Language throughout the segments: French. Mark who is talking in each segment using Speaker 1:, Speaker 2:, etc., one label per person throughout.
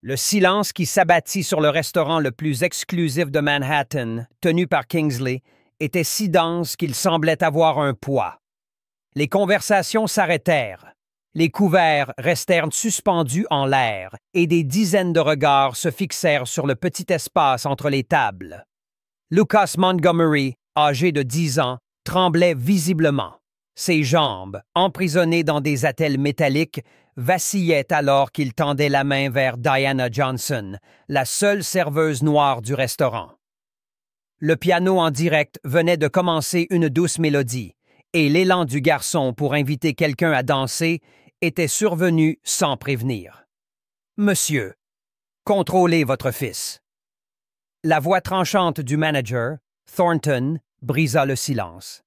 Speaker 1: Le silence qui s'abattit sur le restaurant le plus exclusif de Manhattan, tenu par Kingsley, était si dense qu'il semblait avoir un poids. Les conversations s'arrêtèrent. Les couverts restèrent suspendus en l'air et des dizaines de regards se fixèrent sur le petit espace entre les tables. Lucas Montgomery, âgé de 10 ans, tremblait visiblement. Ses jambes, emprisonnées dans des attelles métalliques, vacillaient alors qu'il tendait la main vers Diana Johnson, la seule serveuse noire du restaurant. Le piano en direct venait de commencer une douce mélodie, et l'élan du garçon pour inviter quelqu'un à danser était survenu sans prévenir. « Monsieur, contrôlez votre fils. » La voix tranchante du manager, Thornton, brisa le silence.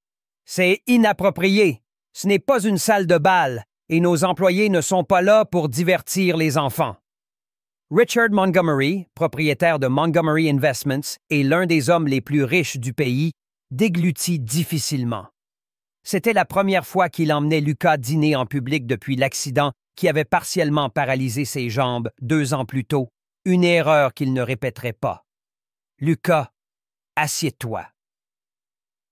Speaker 1: « C'est inapproprié. Ce n'est pas une salle de bal et nos employés ne sont pas là pour divertir les enfants. » Richard Montgomery, propriétaire de Montgomery Investments et l'un des hommes les plus riches du pays, déglutit difficilement. C'était la première fois qu'il emmenait Lucas dîner en public depuis l'accident qui avait partiellement paralysé ses jambes 2 ans plus tôt, une erreur qu'il ne répéterait pas. « Lucas, assieds-toi. »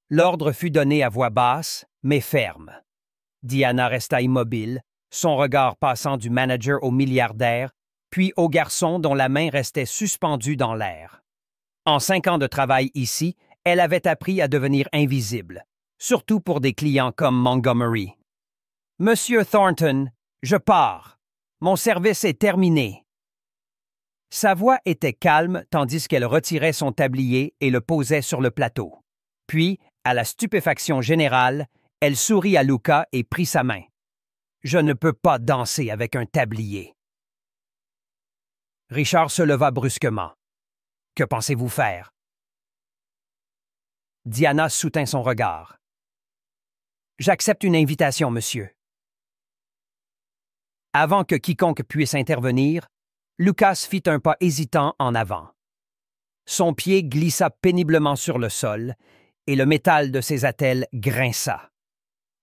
Speaker 1: L'ordre fut donné à voix basse, mais ferme. Diana resta immobile, son regard passant du manager au milliardaire, puis au garçon dont la main restait suspendue dans l'air. En 5 ans de travail ici, elle avait appris à devenir invisible, surtout pour des clients comme Montgomery. « Monsieur Thornton, je pars. Mon service est terminé. » Sa voix était calme tandis qu'elle retirait son tablier et le posait sur le plateau. Puis, à la stupéfaction générale, elle sourit à Lucas et prit sa main. « Je ne peux pas danser avec un tablier. » Richard se leva brusquement. « Que pensez-vous faire? » Diana soutint son regard. « J'accepte une invitation, monsieur. » Avant que quiconque puisse intervenir, Lucas fit un pas hésitant en avant. Son pied glissa péniblement sur le sol et le métal de ses attelles grinça.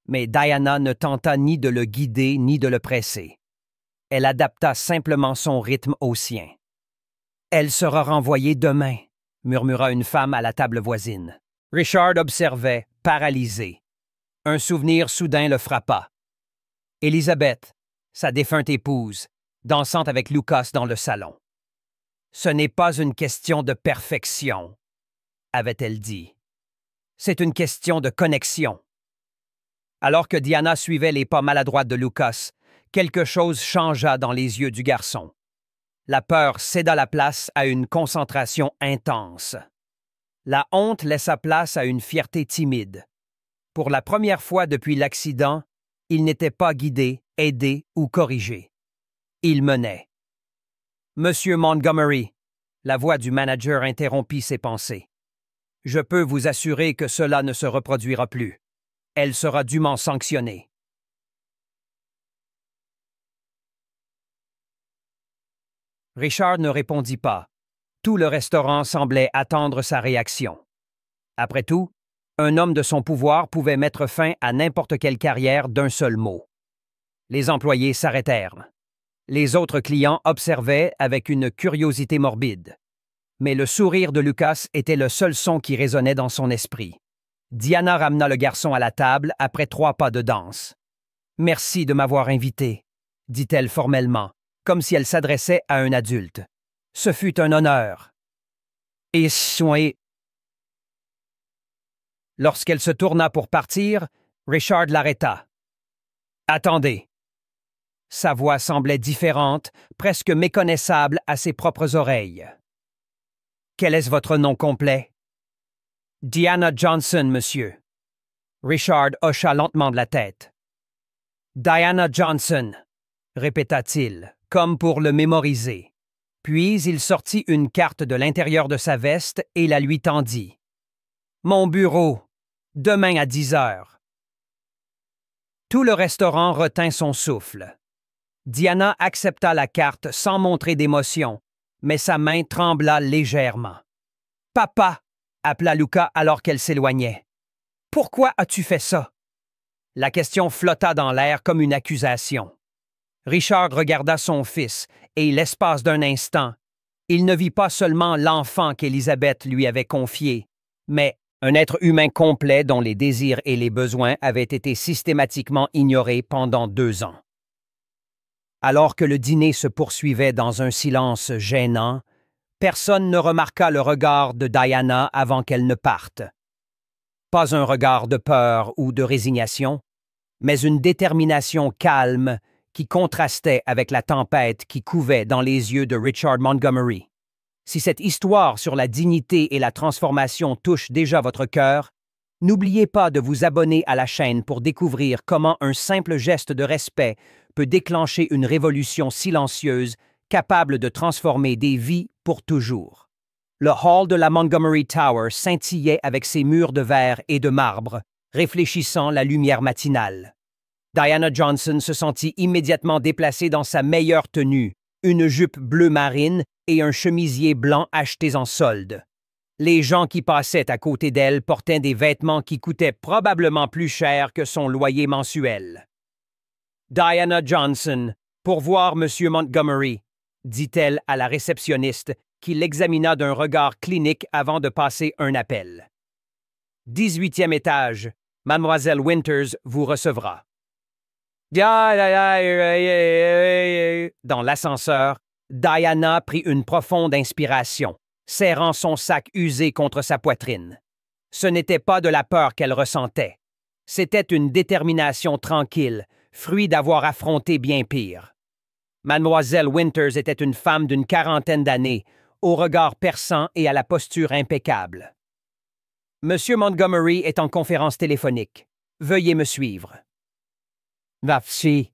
Speaker 1: Mais Diana ne tenta ni de le guider ni de le presser. Elle adapta simplement son rythme au sien. « Elle sera renvoyée demain, » murmura une femme à la table voisine. Richard observait, paralysé. Un souvenir soudain le frappa. Élisabeth, sa défunte épouse, dansant avec Lucas dans le salon. « Ce n'est pas une question de perfection, » avait-elle dit. « C'est une question de connexion. » Alors que Diana suivait les pas maladroits de Lucas, quelque chose changea dans les yeux du garçon. La peur céda la place à une concentration intense. La honte laissa place à une fierté timide. Pour la première fois depuis l'accident, il n'était pas guidé, aidé ou corrigé. Il menait. « Monsieur Montgomery », la voix du manager interrompit ses pensées. « Je peux vous assurer que cela ne se reproduira plus. Elle sera dûment sanctionnée. » Richard ne répondit pas. Tout le restaurant semblait attendre sa réaction. Après tout, un homme de son pouvoir pouvait mettre fin à n'importe quelle carrière d'un seul mot. Les employés s'arrêtèrent. Les autres clients observaient avec une curiosité morbide. Mais le sourire de Lucas était le seul son qui résonnait dans son esprit. Diana ramena le garçon à la table après 3 pas de danse. « Merci de m'avoir invité, » dit-elle formellement, comme si elle s'adressait à un adulte. « Ce fut un honneur. » Et soin. Lorsqu'elle se tourna pour partir, Richard l'arrêta. « Attendez. » Sa voix semblait différente, presque méconnaissable à ses propres oreilles. « Quel est votre nom complet? »« Diana Johnson, monsieur. » Richard hocha lentement de la tête. « Diana Johnson, » répéta-t-il, comme pour le mémoriser. Puis il sortit une carte de l'intérieur de sa veste et la lui tendit. « Mon bureau, demain à 10 heures. » Tout le restaurant retint son souffle. Diana accepta la carte sans montrer d'émotion, mais sa main trembla légèrement. « Papa !» appela Lucas alors qu'elle s'éloignait. « Pourquoi as-tu fait ça? » La question flotta dans l'air comme une accusation. Richard regarda son fils, et l'espace d'un instant, il ne vit pas seulement l'enfant qu'Élisabeth lui avait confié, mais un être humain complet dont les désirs et les besoins avaient été systématiquement ignorés pendant 2 ans. Alors que le dîner se poursuivait dans un silence gênant, personne ne remarqua le regard de Diana avant qu'elle ne parte. Pas un regard de peur ou de résignation, mais une détermination calme qui contrastait avec la tempête qui couvait dans les yeux de Richard Montgomery. Si cette histoire sur la dignité et la transformation touche déjà votre cœur, n'oubliez pas de vous abonner à la chaîne pour découvrir comment un simple geste de respect peut déclencher une révolution silencieuse capable de transformer des vies pour toujours. Le hall de la Montgomery Tower scintillait avec ses murs de verre et de marbre, réfléchissant la lumière matinale. Diana Johnson se sentit immédiatement déplacée dans sa meilleure tenue, une jupe bleu marine et un chemisier blanc achetés en solde. Les gens qui passaient à côté d'elle portaient des vêtements qui coûtaient probablement plus cher que son loyer mensuel. « Diana Johnson, pour voir M. Montgomery », dit-elle à la réceptionniste qui l'examina d'un regard clinique avant de passer un appel. « 18e étage, Mademoiselle Winters vous recevra. » Dans l'ascenseur, Diana prit une profonde inspiration, serrant son sac usé contre sa poitrine. Ce n'était pas de la peur qu'elle ressentait. C'était une détermination tranquille, fruit d'avoir affronté bien pire. Mademoiselle Winters était une femme d'une 40aine d'années, au regard perçant et à la posture impeccable. « Monsieur Montgomery est en conférence téléphonique. Veuillez me suivre. » Merci.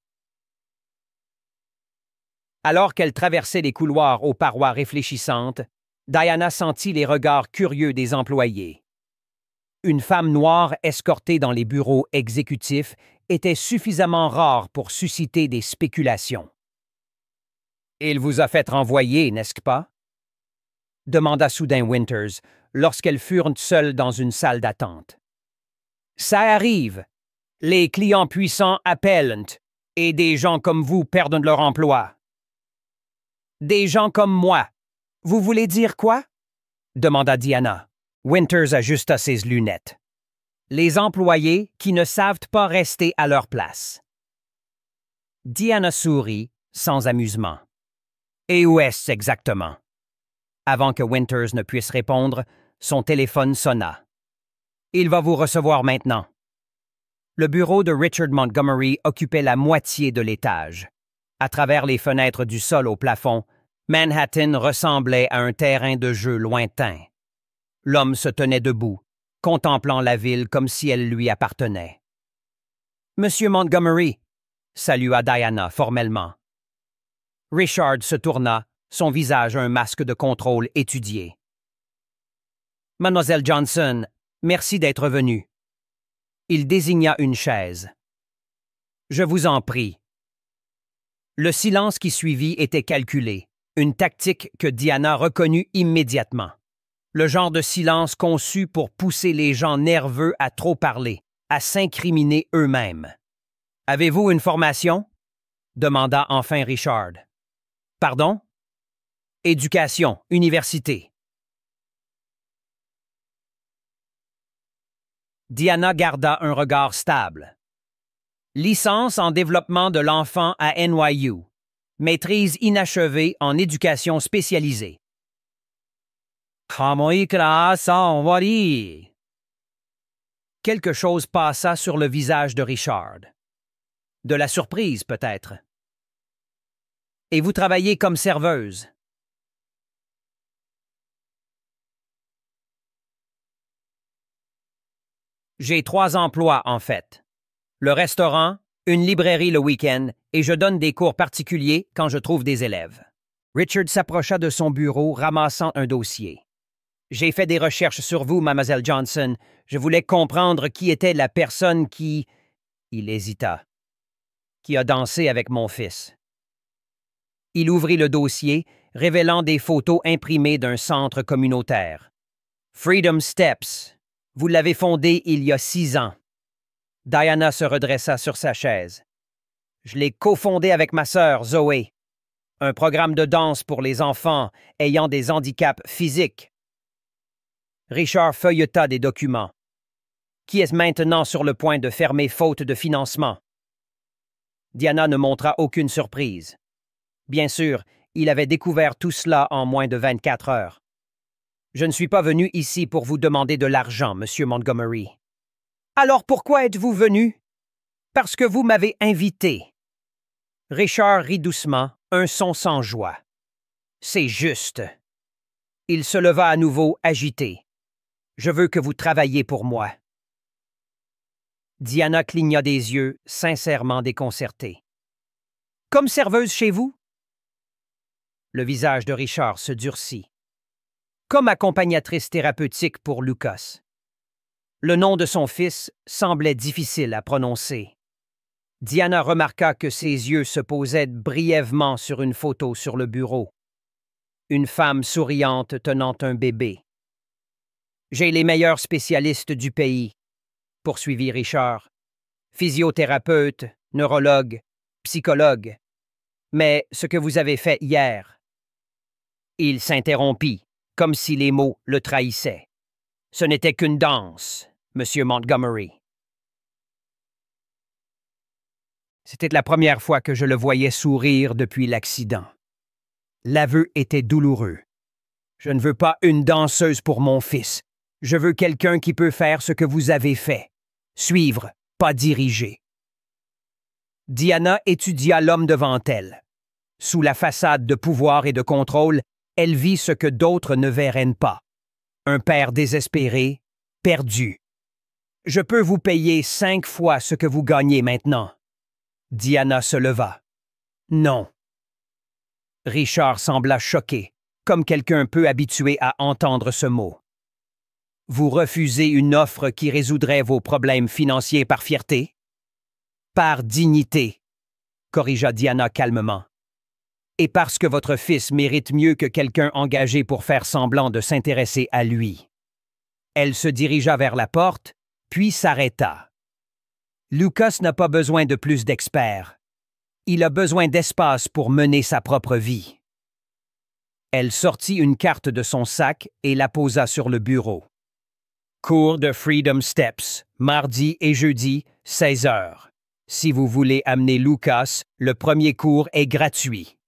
Speaker 1: Alors qu'elle traversait les couloirs aux parois réfléchissantes, Diana sentit les regards curieux des employés. Une femme noire escortée dans les bureaux exécutifs était suffisamment rare pour susciter des spéculations. « Il vous a fait renvoyer, n'est-ce pas? » demanda soudain Winters, lorsqu'elles furent seules dans une salle d'attente. « Ça arrive. Les clients puissants appellent, et des gens comme vous perdent leur emploi. »« Des gens comme moi. Vous voulez dire quoi? » demanda Diana. Winters ajusta ses lunettes. « Les employés qui ne savent pas rester à leur place. » Diana sourit, sans amusement. « Et où est-ce exactement? » Avant que Winters ne puisse répondre, son téléphone sonna. « Il va vous recevoir maintenant. » Le bureau de Richard Montgomery occupait la moitié de l'étage. À travers les fenêtres du sol au plafond, Manhattan ressemblait à un terrain de jeu lointain. L'homme se tenait debout, contemplant la ville comme si elle lui appartenait. « Monsieur Montgomery », salua Diana formellement. Richard se tourna, son visage un masque de contrôle étudié. « Mademoiselle Johnson, merci d'être venue. » Il désigna une chaise. « Je vous en prie. » Le silence qui suivit était calculé, une tactique que Diana reconnut immédiatement. Le genre de silence conçu pour pousser les gens nerveux à trop parler, à s'incriminer eux-mêmes. « Avez-vous une formation? » demanda enfin Richard. « Pardon? »« Éducation, université. » Diana garda un regard stable. Licence en développement de l'enfant à NYU. Maîtrise inachevée en éducation spécialisée. Quelque chose passa sur le visage de Richard. De la surprise, peut-être. Et vous travaillez comme serveuse. J'ai 3 emplois, en fait. Le restaurant, une librairie le week-end, et je donne des cours particuliers quand je trouve des élèves. Richard s'approcha de son bureau, ramassant un dossier. J'ai fait des recherches sur vous, Mademoiselle Johnson. Je voulais comprendre qui était la personne qui... Il hésita. Qui a dansé avec mon fils. Il ouvrit le dossier, révélant des photos imprimées d'un centre communautaire. Freedom Steps. Vous l'avez fondé il y a 6 ans. Diana se redressa sur sa chaise. Je l'ai cofondé avec ma sœur, Zoé. Un programme de danse pour les enfants ayant des handicaps physiques. Richard feuilleta des documents. Qui est maintenant sur le point de fermer faute de financement. Diana ne montra aucune surprise. Bien sûr, il avait découvert tout cela en moins de 24 heures. Je ne suis pas venu ici pour vous demander de l'argent, Monsieur Montgomery. Alors pourquoi êtes-vous venu? Parce que vous m'avez invité. Richard rit doucement, un son sans joie. C'est juste. Il se leva à nouveau, agité. Je veux que vous travailliez pour moi. Diana cligna des yeux, sincèrement déconcertée. Comme serveuse chez vous? Le visage de Richard se durcit. Comme accompagnatrice thérapeutique pour Lucas. Le nom de son fils semblait difficile à prononcer. Diana remarqua que ses yeux se posaient brièvement sur une photo sur le bureau. Une femme souriante tenant un bébé. J'ai les meilleurs spécialistes du pays, poursuivit Richard. Physiothérapeute, neurologue, psychologue. Mais ce que vous avez fait hier... Il s'interrompit, comme si les mots le trahissaient. Ce n'était qu'une danse, Monsieur Montgomery. C'était la première fois que je le voyais sourire depuis l'accident. L'aveu était douloureux. Je ne veux pas une danseuse pour mon fils. Je veux quelqu'un qui peut faire ce que vous avez fait. Suivre, pas diriger. Diana étudia l'homme devant elle. Sous la façade de pouvoir et de contrôle, elle vit ce que d'autres ne verraient pas. Un père désespéré, perdu. « Je peux vous payer 5 fois ce que vous gagnez maintenant. » Diana se leva. « Non. » Richard sembla choqué, comme quelqu'un peu habitué à entendre ce mot. « Vous refusez une offre qui résoudrait vos problèmes financiers par fierté? »« Par dignité, » corrigea Diana calmement. « Et parce que votre fils mérite mieux que quelqu'un engagé pour faire semblant de s'intéresser à lui. » Elle se dirigea vers la porte, puis s'arrêta. Lucas n'a pas besoin de plus d'experts. Il a besoin d'espace pour mener sa propre vie. Elle sortit une carte de son sac et la posa sur le bureau. Cours de Freedom Steps, mardi et jeudi, 16 heures. Si vous voulez amener Lucas, le premier cours est gratuit.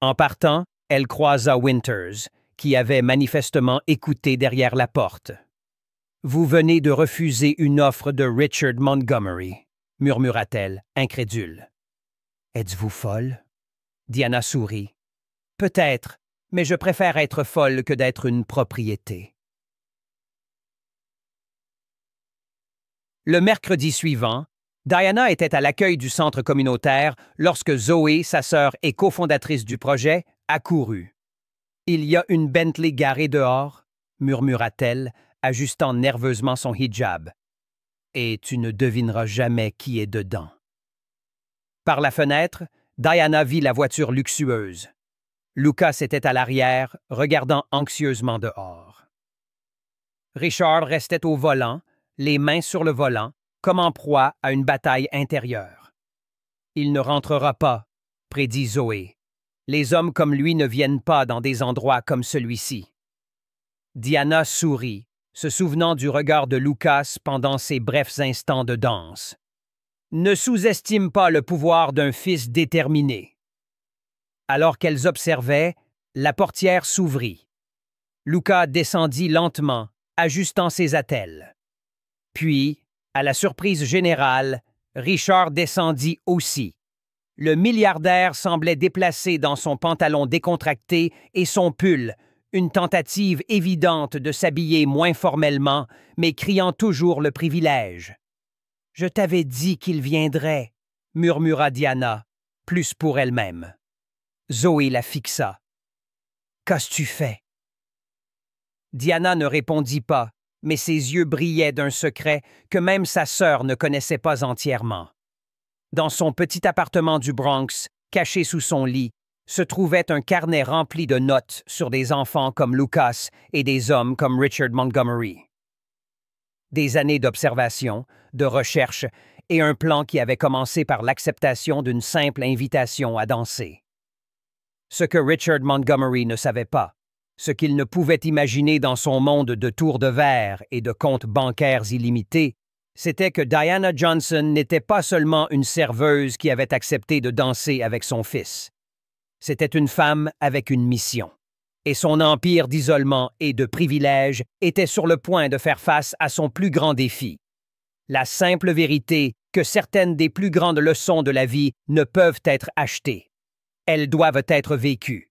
Speaker 1: En partant, elle croisa Winters, qui avait manifestement écouté derrière la porte. « Vous venez de refuser une offre de Richard Montgomery, » murmura-t-elle, incrédule. « Êtes-vous folle? » Diana sourit. « Peut-être, mais je préfère être folle que d'être une propriété. » Le mercredi suivant, Diana était à l'accueil du centre communautaire lorsque Zoé, sa sœur et cofondatrice du projet, accourut. « Il y a une Bentley garée dehors, » murmura-t-elle, ajustant nerveusement son hijab. « Et tu ne devineras jamais qui est dedans. » Par la fenêtre, Diana vit la voiture luxueuse. Lucas était à l'arrière, regardant anxieusement dehors. Richard restait au volant, les mains sur le volant, comme en proie à une bataille intérieure. « Il ne rentrera pas, » prédit Zoé. « Les hommes comme lui ne viennent pas dans des endroits comme celui-ci. » Diana sourit, se souvenant du regard de Lucas pendant ces brefs instants de danse. « Ne sous-estime pas le pouvoir d'un fils déterminé. » Alors qu'elles observaient, la portière s'ouvrit. Lucas descendit lentement, ajustant ses attelles. Puis, à la surprise générale, Richard descendit aussi. Le milliardaire semblait déplacé dans son pantalon décontracté et son pull, une tentative évidente de s'habiller moins formellement, mais criant toujours le privilège. « Je t'avais dit qu'il viendrait, » murmura Diana, plus pour elle-même. Zoé la fixa. « Qu'as-tu fait? » Diana ne répondit pas, mais ses yeux brillaient d'un secret que même sa sœur ne connaissait pas entièrement. Dans son petit appartement du Bronx, caché sous son lit, se trouvait un carnet rempli de notes sur des enfants comme Lucas et des hommes comme Richard Montgomery. Des années d'observation, de recherche et un plan qui avait commencé par l'acceptation d'une simple invitation à danser. Ce que Richard Montgomery ne savait pas, ce qu'il ne pouvait imaginer dans son monde de tours de verre et de comptes bancaires illimités, c'était que Diana Johnson n'était pas seulement une serveuse qui avait accepté de danser avec son fils. C'était une femme avec une mission. Et son empire d'isolement et de privilèges était sur le point de faire face à son plus grand défi. La simple vérité que certaines des plus grandes leçons de la vie ne peuvent être achetées. Elles doivent être vécues.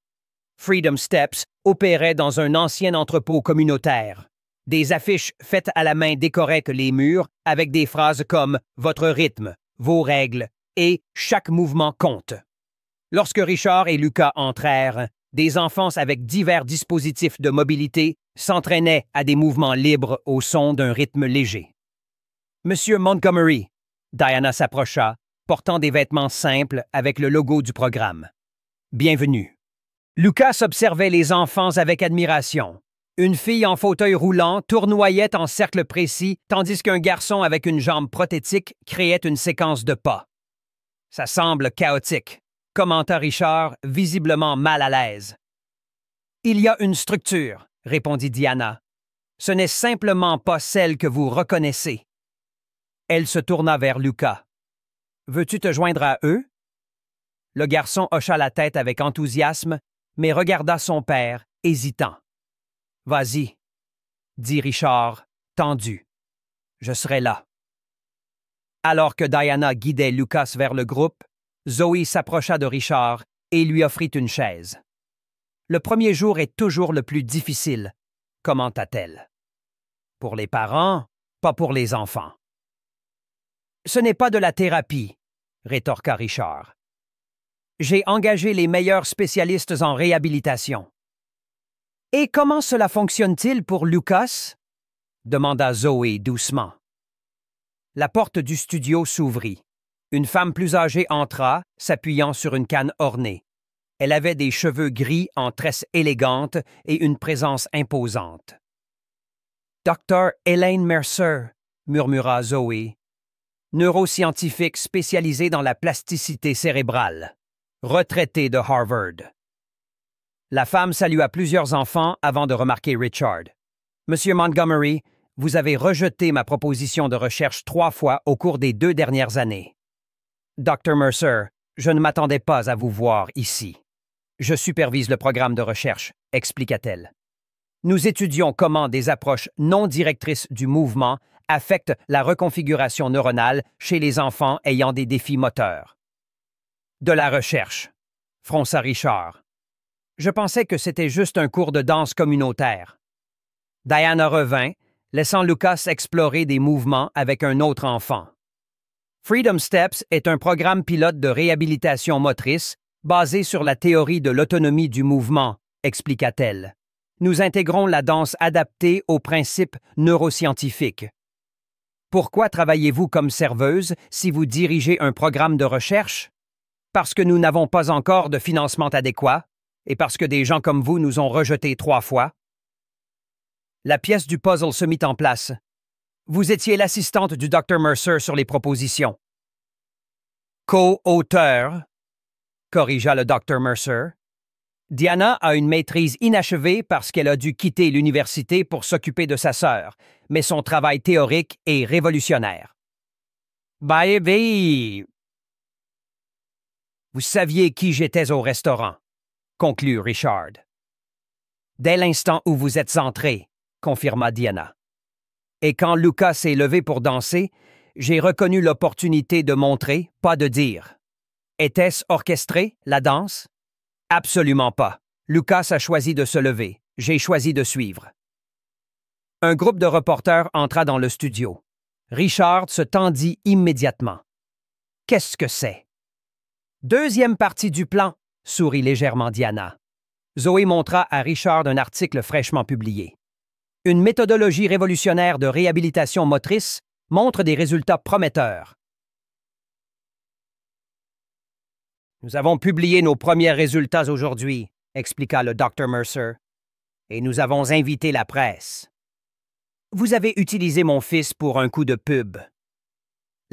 Speaker 1: Freedom Steps opérait dans un ancien entrepôt communautaire. Des affiches faites à la main décoraient les murs avec des phrases comme « Votre rythme »,« Vos règles » et « Chaque mouvement compte ». Lorsque Richard et Lucas entrèrent, des enfants avec divers dispositifs de mobilité s'entraînaient à des mouvements libres au son d'un rythme léger. « Monsieur Montgomery », Diana s'approcha, portant des vêtements simples avec le logo du programme. « Bienvenue. » Lucas observait les enfants avec admiration. Une fille en fauteuil roulant tournoyait en cercle précis, tandis qu'un garçon avec une jambe prothétique créait une séquence de pas. « Ça semble chaotique », commenta Richard, visiblement mal à l'aise. « Il y a une structure, » répondit Diana. « Ce n'est simplement pas celle que vous reconnaissez. » Elle se tourna vers Lucas. « Veux-tu te joindre à eux? » Le garçon hocha la tête avec enthousiasme, mais regarda son père, hésitant. « Vas-y, » dit Richard, tendu. « Je serai là. » Alors que Diana guidait Lucas vers le groupe, Zoé s'approcha de Richard et lui offrit une chaise. « Le premier jour est toujours le plus difficile, » commenta-t-elle. « Pour les parents, pas pour les enfants. »« Ce n'est pas de la thérapie, » rétorqua Richard. « J'ai engagé les meilleurs spécialistes en réhabilitation. »« Et comment cela fonctionne-t-il pour Lucas? » demanda Zoé doucement. La porte du studio s'ouvrit. Une femme plus âgée entra, s'appuyant sur une canne ornée. Elle avait des cheveux gris en tresse élégante et une présence imposante. « Dr. Elaine Mercer », murmura Zoé, neuroscientifique spécialisée dans la plasticité cérébrale, retraitée de Harvard. La femme salua plusieurs enfants avant de remarquer Richard. « Monsieur Montgomery, vous avez rejeté ma proposition de recherche 3 fois au cours des 2 dernières années. » Dr. Mercer, je ne m'attendais pas à vous voir ici. Je supervise le programme de recherche, expliqua-t-elle. Nous étudions comment des approches non directrices du mouvement affectent la reconfiguration neuronale chez les enfants ayant des défis moteurs. De la recherche, fronça Richard. Je pensais que c'était juste un cours de danse communautaire. Diana revint, laissant Lucas explorer des mouvements avec un autre enfant. Freedom Steps est un programme pilote de réhabilitation motrice basé sur la théorie de l'autonomie du mouvement, expliqua-t-elle. Nous intégrons la danse adaptée aux principes neuroscientifiques. Pourquoi travaillez-vous comme serveuse si vous dirigez un programme de recherche? Parce que nous n'avons pas encore de financement adéquat et parce que des gens comme vous nous ont rejetés 3 fois. La pièce du puzzle se mit en place. Vous étiez l'assistante du Dr. Mercer sur les propositions. Co-auteur, corrigea le Dr. Mercer. Diana a une maîtrise inachevée parce qu'elle a dû quitter l'université pour s'occuper de sa sœur, mais son travail théorique est révolutionnaire. Baby! Vous saviez qui j'étais au restaurant, conclut Richard. Dès l'instant où vous êtes entré, confirma Diana. Et quand Lucas s'est levé pour danser, j'ai reconnu l'opportunité de montrer, pas de dire. Était-ce orchestré, la danse? Absolument pas. Lucas a choisi de se lever. J'ai choisi de suivre. Un groupe de reporters entra dans le studio. Richard se tendit immédiatement. Qu'est-ce que c'est? Deuxième partie du plan, sourit légèrement Diana. Zoé montra à Richard un article fraîchement publié. Une méthodologie révolutionnaire de réhabilitation motrice montre des résultats prometteurs. Nous avons publié nos premiers résultats aujourd'hui, expliqua le Dr. Mercer, et nous avons invité la presse. Vous avez utilisé mon fils pour un coup de pub.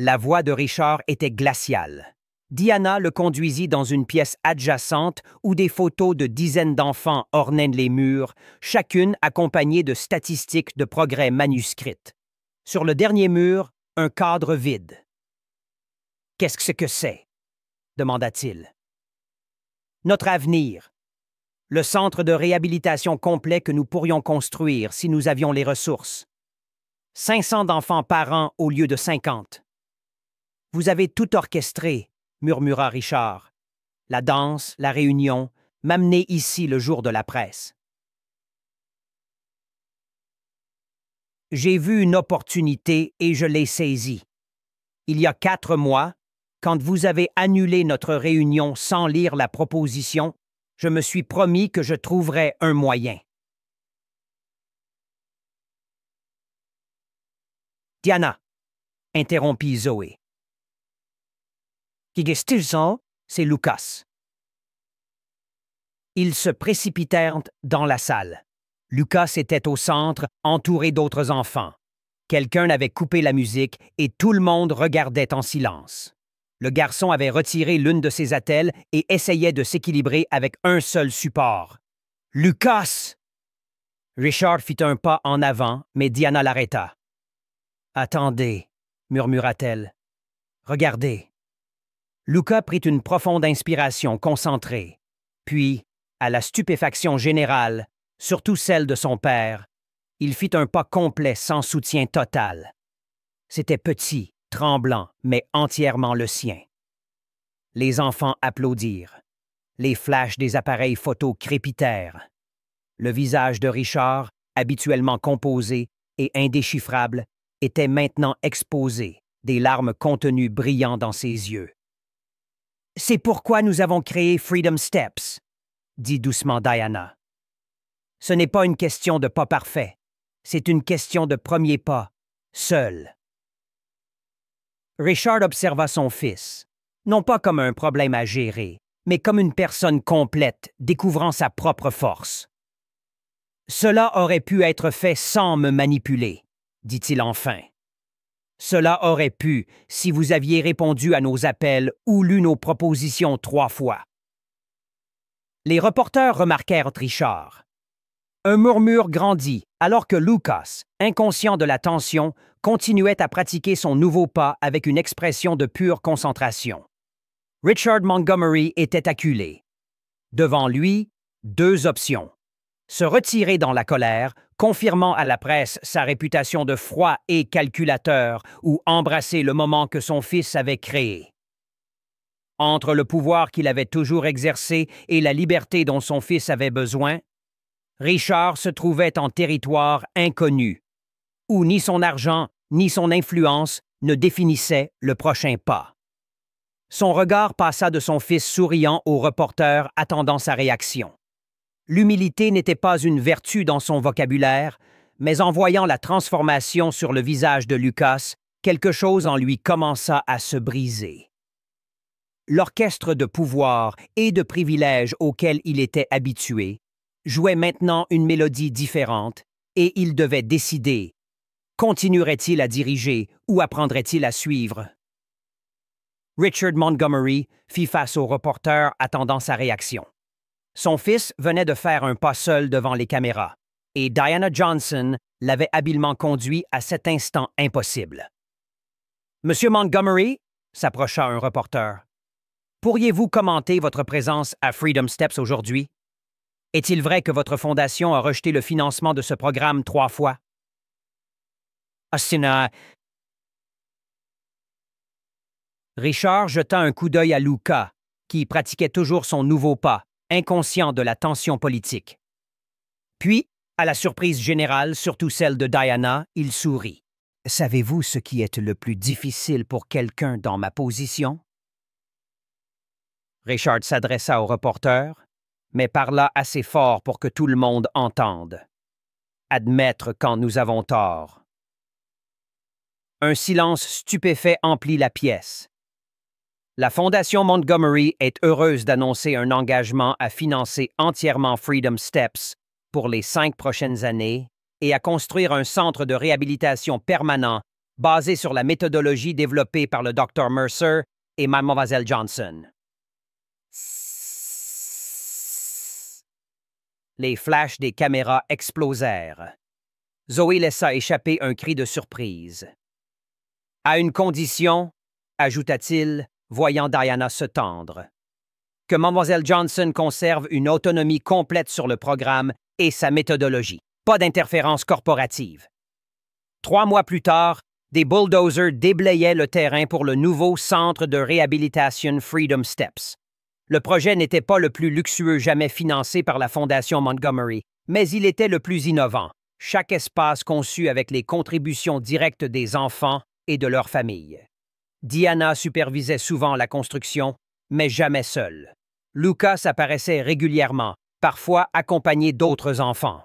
Speaker 1: La voix de Richard était glaciale. Diana le conduisit dans une pièce adjacente où des photos de dizaines d'enfants ornaient les murs, chacune accompagnée de statistiques de progrès manuscrites. Sur le dernier mur, un cadre vide. « Qu'est-ce que c'est? » demanda-t-il. « Notre avenir. Le centre de réhabilitation complet que nous pourrions construire si nous avions les ressources. 500 d'enfants par an au lieu de 50. Vous avez tout orchestré, murmura Richard. La danse, la réunion, m'amener ici le jour de la presse. J'ai vu une opportunité et je l'ai saisie. Il y a 4 mois, quand vous avez annulé notre réunion sans lire la proposition, je me suis promis que je trouverais un moyen. Diana, interrompit Zoé. Qui est-ce ça? C'est Lucas. Ils se précipitèrent dans la salle. Lucas était au centre, entouré d'autres enfants. Quelqu'un avait coupé la musique et tout le monde regardait en silence. Le garçon avait retiré l'une de ses attelles et essayait de s'équilibrer avec un seul support. « Lucas! » Richard fit un pas en avant, mais Diana l'arrêta. « Attendez, » murmura-t-elle. « Regardez. » Lucas prit une profonde inspiration concentrée. Puis, à la stupéfaction générale, surtout celle de son père, il fit un pas complet sans soutien total. C'était petit, tremblant, mais entièrement le sien. Les enfants applaudirent. Les flashs des appareils photo crépitèrent. Le visage de Richard, habituellement composé et indéchiffrable, était maintenant exposé, des larmes contenues brillant dans ses yeux. « C'est pourquoi nous avons créé Freedom Steps, » dit doucement Diana. « Ce n'est pas une question de pas parfait, c'est une question de premier pas, seul. » Richard observa son fils, non pas comme un problème à gérer, mais comme une personne complète, découvrant sa propre force. « Cela aurait pu être fait sans me manipuler, » dit-il enfin. « Cela aurait pu si vous aviez répondu à nos appels ou lu nos propositions 3 fois. » Les reporters remarquèrent Richard. Un murmure grandit alors que Lucas, inconscient de la tension, continuait à pratiquer son nouveau pas avec une expression de pure concentration. Richard Montgomery était acculé. Devant lui, 2 options. Se retirer dans la colère, confirmant à la presse sa réputation de froid et calculateur, ou embrasser le moment que son fils avait créé. Entre le pouvoir qu'il avait toujours exercé et la liberté dont son fils avait besoin, Richard se trouvait en territoire inconnu, où ni son argent ni son influence ne définissaient le prochain pas. Son regard passa de son fils souriant au reporter attendant sa réaction. L'humilité n'était pas une vertu dans son vocabulaire, mais en voyant la transformation sur le visage de Lucas, quelque chose en lui commença à se briser. L'orchestre de pouvoir et de privilèges auquel il était habitué jouait maintenant une mélodie différente et il devait décider. Continuerait-il à diriger ou apprendrait-il à suivre? Richard Montgomery fit face au reporter attendant sa réaction. Son fils venait de faire un pas seul devant les caméras, et Diana Johnson l'avait habilement conduit à cet instant impossible. « Monsieur Montgomery, » s'approcha un reporter, « pourriez-vous commenter votre présence à Freedom Steps aujourd'hui? Est-il vrai que votre fondation a rejeté le financement de ce programme 3 fois? » Richard jeta un coup d'œil à Lucas, qui pratiquait toujours son nouveau pas, inconscient de la tension politique. Puis, à la surprise générale, surtout celle de Diana, il sourit. « Savez-vous ce qui est le plus difficile pour quelqu'un dans ma position? » Richard s'adressa au reporter, mais parla assez fort pour que tout le monde entende. « Admettre quand nous avons tort. » Un silence stupéfait emplit la pièce. La Fondation Montgomery est heureuse d'annoncer un engagement à financer entièrement Freedom Steps pour les 5 prochaines années et à construire un centre de réhabilitation permanent basé sur la méthodologie développée par le Dr. Mercer et Mademoiselle Johnson. Les flashs des caméras explosèrent. Zoé laissa échapper un cri de surprise. « À une condition, ajouta-t-il, voyant Diana se tendre, que Mademoiselle Johnson conserve une autonomie complète sur le programme et sa méthodologie. Pas d'interférence corporative. » 3 mois plus tard, des bulldozers déblayaient le terrain pour le nouveau centre de réhabilitation Freedom Steps. Le projet n'était pas le plus luxueux jamais financé par la Fondation Montgomery, mais il était le plus innovant, chaque espace conçu avec les contributions directes des enfants et de leurs familles. Diana supervisait souvent la construction, mais jamais seule. Lucas apparaissait régulièrement, parfois accompagné d'autres enfants.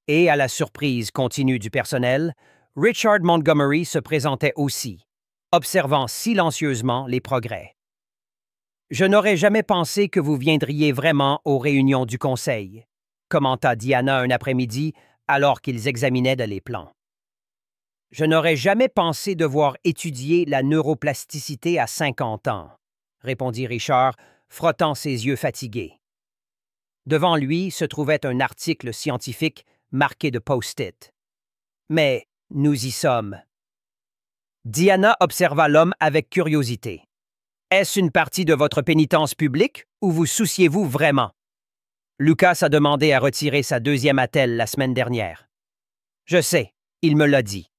Speaker 1: Et à la surprise continue du personnel, Richard Montgomery se présentait aussi, observant silencieusement les progrès. « Je n'aurais jamais pensé que vous viendriez vraiment aux réunions du conseil », commenta Diana un après-midi alors qu'ils examinaient les plans. « Je n'aurais jamais pensé devoir étudier la neuroplasticité à 50 ans, » répondit Richard, frottant ses yeux fatigués. Devant lui se trouvait un article scientifique marqué de post-it. « Mais nous y sommes. » Diana observa l'homme avec curiosité. « Est-ce une partie de votre pénitence publique ou vous souciez-vous vraiment? » Lucas a demandé à retirer sa 2e attelle la semaine dernière. « Je sais, il me l'a dit. »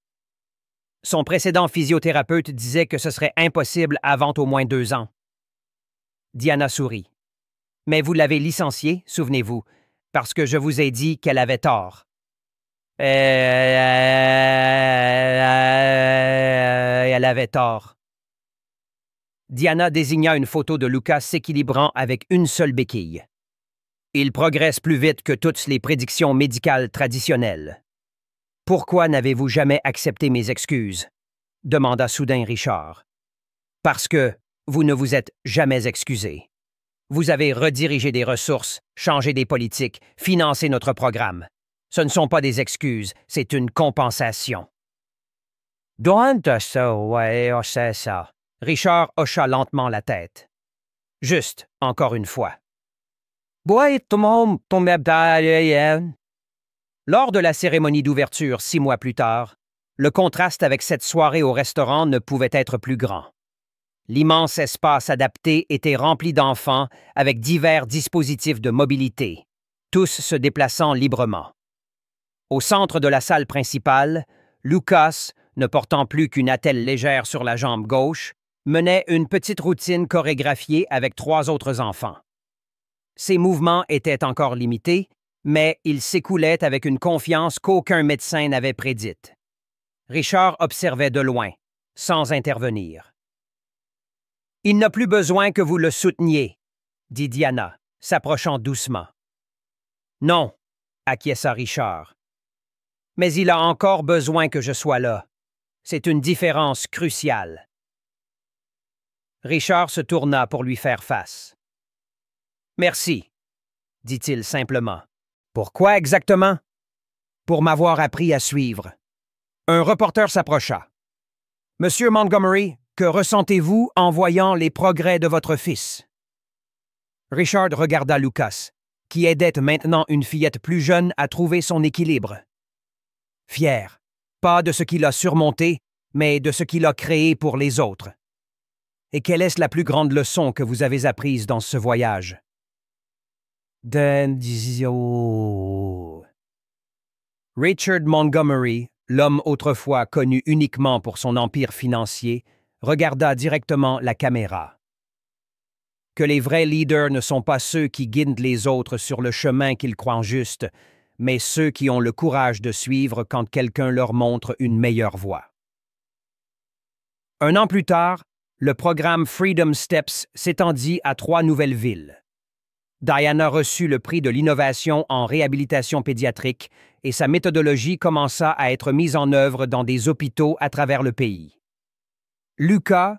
Speaker 1: Son précédent physiothérapeute disait que ce serait impossible avant au moins 2 ans. Diana sourit. « Mais vous l'avez licenciée, souvenez-vous, parce que je vous ai dit qu'elle avait tort. » Elle avait tort. Diana désigna une photo de Lucas s'équilibrant avec une seule béquille. Il progresse plus vite que toutes les prédictions médicales traditionnelles. « Pourquoi n'avez-vous jamais accepté mes excuses? » demanda soudain Richard. « Parce que vous ne vous êtes jamais excusé. Vous avez redirigé des ressources, changé des politiques, financé notre programme. Ce ne sont pas des excuses, c'est une compensation. » « Dointe ça, ouais, c'est ça. » Richard hocha lentement la tête. « Juste, encore une fois. » Lors de la cérémonie d'ouverture 6 mois plus tard, le contraste avec cette soirée au restaurant ne pouvait être plus grand. L'immense espace adapté était rempli d'enfants avec divers dispositifs de mobilité, tous se déplaçant librement. Au centre de la salle principale, Lucas, ne portant plus qu'une attelle légère sur la jambe gauche, menait une petite routine chorégraphiée avec 3 autres enfants. Ses mouvements étaient encore limités, mais ils s'écoulaient avec une confiance qu'aucun médecin n'avait prédite. Richard observait de loin, sans intervenir. « Il n'a plus besoin que vous le souteniez, » dit Diana, s'approchant doucement. « Non, » acquiesça Richard. « Mais il a encore besoin que je sois là. C'est une différence cruciale. » Richard se tourna pour lui faire face. « Merci, » dit-il simplement. « Pourquoi exactement? » « Pour m'avoir appris à suivre. » Un reporter s'approcha. « Monsieur Montgomery, que ressentez-vous en voyant les progrès de votre fils? » Richard regarda Lucas, qui aidait maintenant une fillette plus jeune à trouver son équilibre. Fier, pas de ce qu'il a surmonté, mais de ce qu'il a créé pour les autres. Et quelle est la plus grande leçon que vous avez apprise dans ce voyage? Richard Montgomery, l'homme autrefois connu uniquement pour son empire financier, regarda directement la caméra. Que les vrais leaders ne sont pas ceux qui guident les autres sur le chemin qu'ils croient juste, mais ceux qui ont le courage de suivre quand quelqu'un leur montre une meilleure voie. 1 an plus tard, le programme Freedom Steps s'étendit à 3 nouvelles villes. Diana reçut le prix de l'innovation en réhabilitation pédiatrique et sa méthodologie commença à être mise en œuvre dans des hôpitaux à travers le pays. Lucas,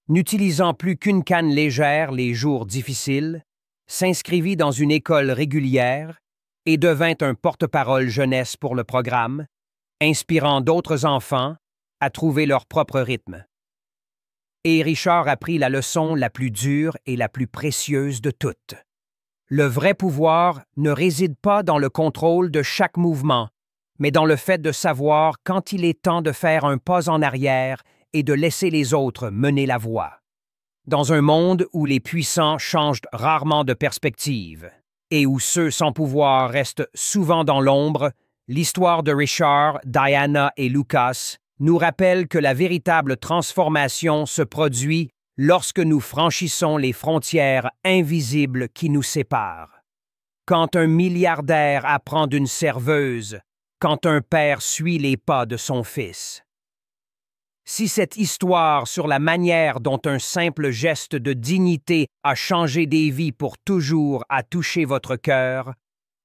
Speaker 1: n'utilisant plus qu'une canne légère les jours difficiles, s'inscrivit dans une école régulière et devint un porte-parole jeunesse pour le programme, inspirant d'autres enfants à trouver leur propre rythme. Et Richard apprit la leçon la plus dure et la plus précieuse de toutes. Le vrai pouvoir ne réside pas dans le contrôle de chaque mouvement, mais dans le fait de savoir quand il est temps de faire un pas en arrière et de laisser les autres mener la voie. Dans un monde où les puissants changent rarement de perspective et où ceux sans pouvoir restent souvent dans l'ombre, l'histoire de Richard, Diana et Lucas nous rappelle que la véritable transformation se produit lorsque nous franchissons les frontières invisibles qui nous séparent. Quand un milliardaire apprend d'une serveuse, quand un père suit les pas de son fils. Si cette histoire sur la manière dont un simple geste de dignité a changé des vies pour toujours a touché votre cœur,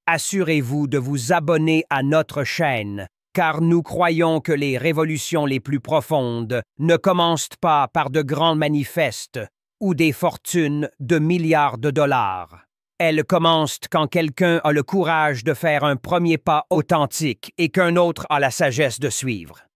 Speaker 1: assurez-vous de vous abonner à notre chaîne, car nous croyons que les révolutions les plus profondes ne commencent pas par de grands manifestes ou des fortunes de milliards de dollars. Elles commencent quand quelqu'un a le courage de faire un premier pas authentique et qu'un autre a la sagesse de suivre.